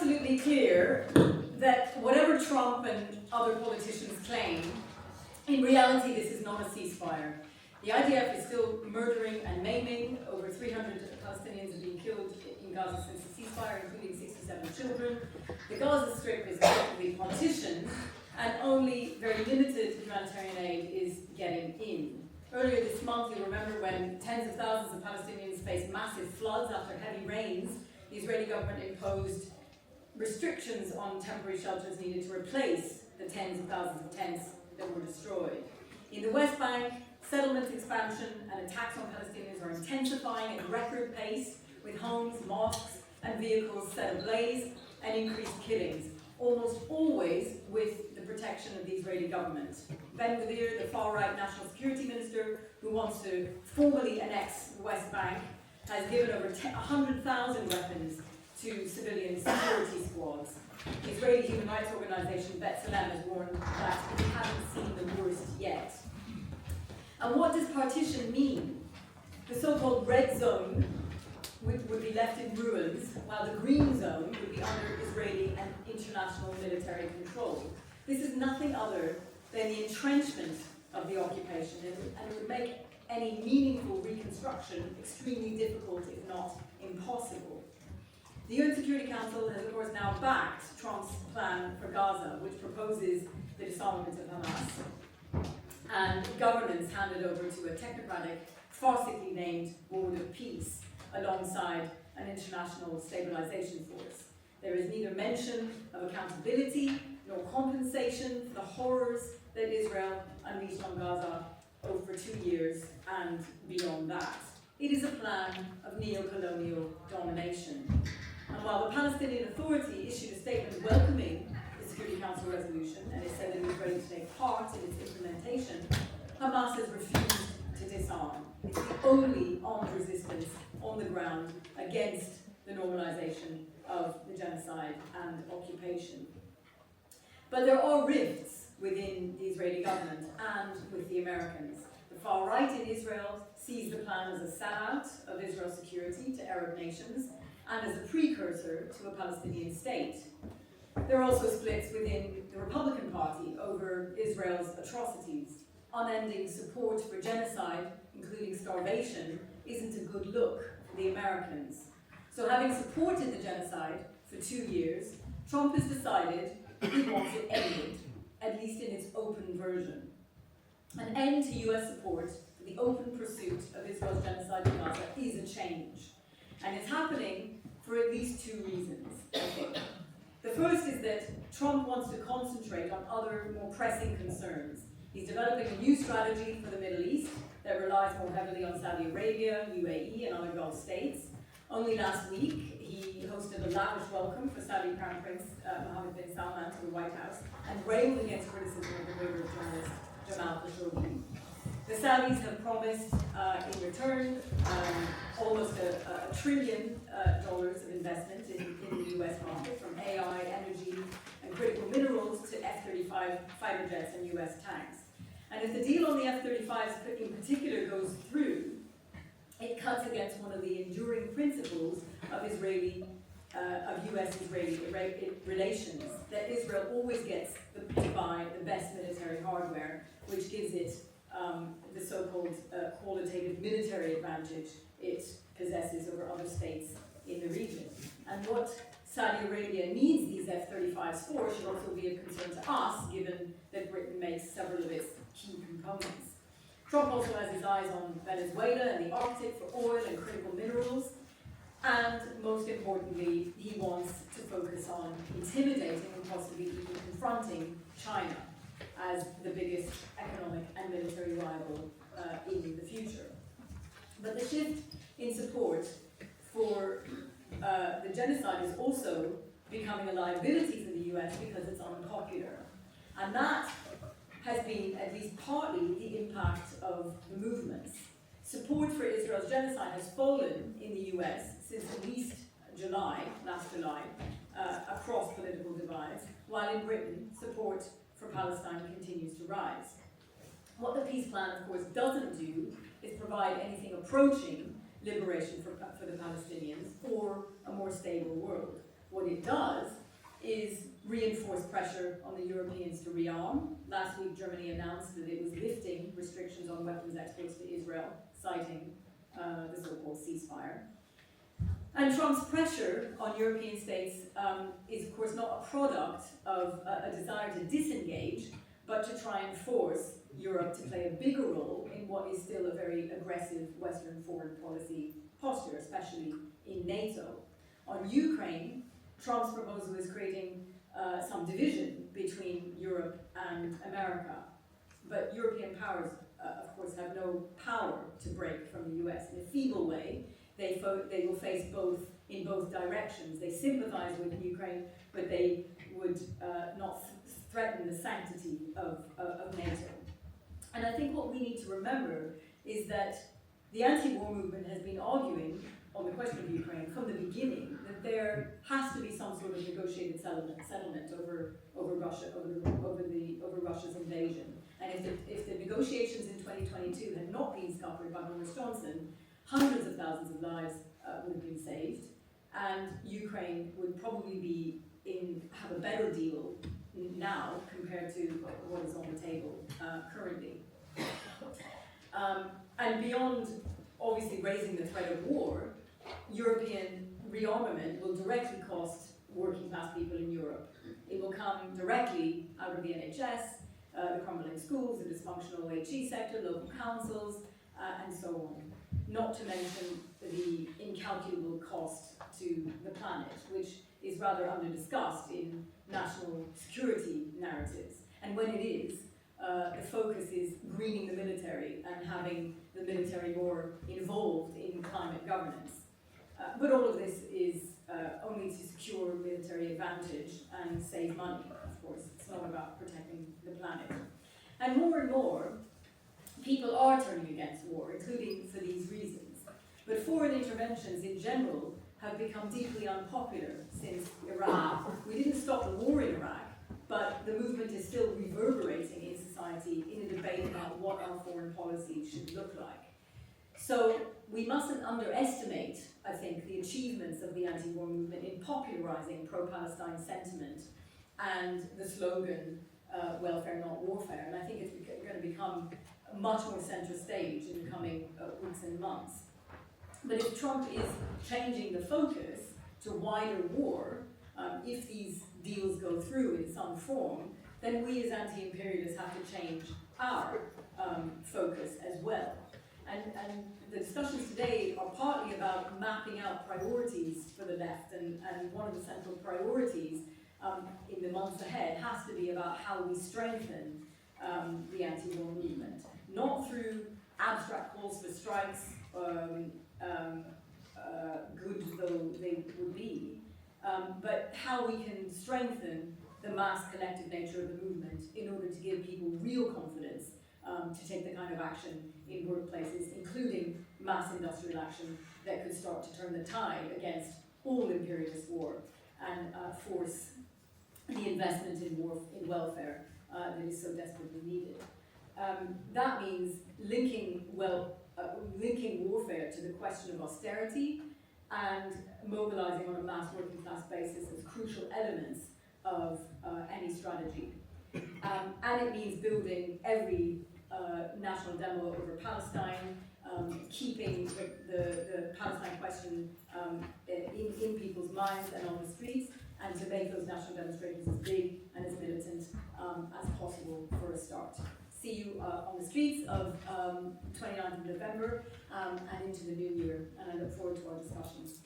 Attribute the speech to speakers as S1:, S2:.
S1: absolutely clear that whatever Trump and other politicians claim, in reality this is not a ceasefire. The IDF is still murdering and maiming. Over 300 Palestinians have been killed in Gaza since the ceasefire, including 67 children. The Gaza Strip is effectively partitioned, and only very limited humanitarian aid is getting in. Earlier this month, you'll remember when tens of thousands of Palestinians faced massive floods after heavy rains, the Israeli government imposed restrictions on temporary shelters needed to replace the tens of thousands of tents that were destroyed. In the West Bank, settlement expansion and attacks on Palestinians are intensifying at record pace, with homes, mosques and vehicles set ablaze and increased killings, almost always with the protection of the Israeli government. Ben-Gvir, the far-right national security minister who wants to formally annex the West Bank, has given over 100,000 weapons to civilian security squads. The Israeli human rights organization B'Tselem has warned that we haven't seen the worst yet. And what does partition mean? The so-called red zone would be left in ruins, while the green zone would be under Israeli and international military control. This is nothing other than the entrenchment of the occupation, and it would make any meaningful reconstruction extremely difficult, if not impossible. The UN Security Council has, of course, now backed Trump's plan for Gaza, which proposes the disarmament of Hamas and governance handed over to a technocratic, farcically named Board of Peace, alongside an international stabilization force. There is neither mention of accountability nor compensation for the horrors that Israel unleashed on Gaza over 2 years and beyond that. It is a plan of neo-colonial domination. And while the Palestinian Authority issued a statement welcoming the Security Council resolution, and it said that it was ready to take part in its implementation, Hamas has refused to disarm. It's the only armed resistance on the ground against the normalization of the genocide and occupation. But there are rifts within the Israeli government and with the Americans. The far right in Israel sees the plan as a sellout of Israel's security to Arab nations and as a precursor to a Palestinian state. There are also splits within the Republican Party over Israel's atrocities. Unending support for genocide, including starvation, isn't a good look for the Americans. So having supported the genocide for 2 years, Trump has decided he wants it ended, at least in its open version. An end to US support for the open pursuit of Israel's genocide in Gaza is a change. And it's happening for at least 2 reasons, I think. The first is that Trump wants to concentrate on other more pressing concerns. He's developing a new strategy for the Middle East that relies more heavily on Saudi Arabia, UAE, and other Gulf states. Only last week, he hosted a lavish welcome for Saudi Crown Prince Mohammed bin Salman to the White House and railed against criticism of the murder of journalist Jamal Khashoggi. The Saudis have promised in return almost $1 trillion of investment in the US market, from AI, energy, and critical minerals to F-35 fighter jets and US tanks. And if the deal on the F-35s in particular goes through, it cuts against one of the enduring principles of US-Israeli relations, that Israel always gets to buy the best military hardware, which gives it the so-called qualitative military advantage it possesses over other states in the region. And what Saudi Arabia needs these F-35s for should also be of concern to us, given that Britain makes several of its key components. Trump also has his eyes on Venezuela and the Arctic for oil and critical minerals. And most importantly, he wants to focus on intimidating and possibly even confronting China as the biggest economic and military rival in the future. But the shift in support for the genocide is also becoming a liability for the US because it's unpopular. And that has been at least partly the impact of the movements. Support for Israel's genocide has fallen in the US since at least last July, across political divides, while in Britain, support for Palestine continues to rise. What the peace plan, of course, doesn't do is provide anything approaching liberation for the Palestinians or a more stable world. what it does is reinforce pressure on the Europeans to rearm. Last week, Germany announced that it was lifting restrictions on weapons exports to Israel, citing the so-called ceasefire. And Trump's pressure on European states is, of course, not a product of a desire to disengage, but to try and force Europe to play a bigger role in what is still a very aggressive Western foreign policy posture, especially in NATO. On Ukraine, Trump's proposal is creating some division between Europe and America. But European powers, of course, have no power to break from the US. In a feeble way, they will face both in both directions. They sympathize with Ukraine, but they would not threaten the sanctity of NATO. And I think what we need to remember is that the anti-war movement has been arguing on the question of Ukraine from the beginning that there has to be some sort of negotiated settlement over Russia's invasion. And if the negotiations in 2022 had not been scuppered by Boris Johnson, hundreds of thousands of lives would have been saved, and Ukraine would probably have a better deal now compared to what is on the table currently. And beyond obviously raising the threat of war, European rearmament will directly cost working class people in Europe. It will come directly out of the NHS, the crumbling schools, the dysfunctional HE sector, local councils, and so on. Not to mention the incalculable cost to the planet, which is rather under-discussed in national security narratives. And when it is, the focus is greening the military and having the military more involved in climate governance. But all of this is only to secure military advantage and save money, of course. It's not about protecting the planet. And more, people are turning against war, including for these reasons. But foreign interventions in general have become deeply unpopular since Iraq. We didn't stop the war in Iraq, but the movement is still reverberating in society in a debate about what our foreign policy should look like. So we mustn't underestimate, I think, the achievements of the anti-war movement in popularizing pro-Palestine sentiment and the slogan, welfare not warfare. And I think it's going to become a much more center stage in the coming weeks and months. But if Trump is changing the focus to wider war, if these deals go through in some form, then we as anti-imperialists have to change our focus as well. And the discussions today are partly about mapping out priorities for the left, and one of the central priorities in the months ahead has to be about how we strengthen the anti-war movement, not through abstract calls for strikes, good though they would be, but how we can strengthen the mass collective nature of the movement in order to give people real confidence to take the kind of action in workplaces, including mass industrial action that could start to turn the tide against all imperialist war and force the investment in welfare that is so desperately needed. That means linking warfare to the question of austerity and mobilizing on a mass working class basis as crucial elements of any strategy. And it means building every national demo over Palestine, keeping the Palestine question in people's minds and on the streets, and to make those national demonstrations as big and as militant as possible for a start. See you on the streets of 29th of November and into the new year, and I look forward to our discussions.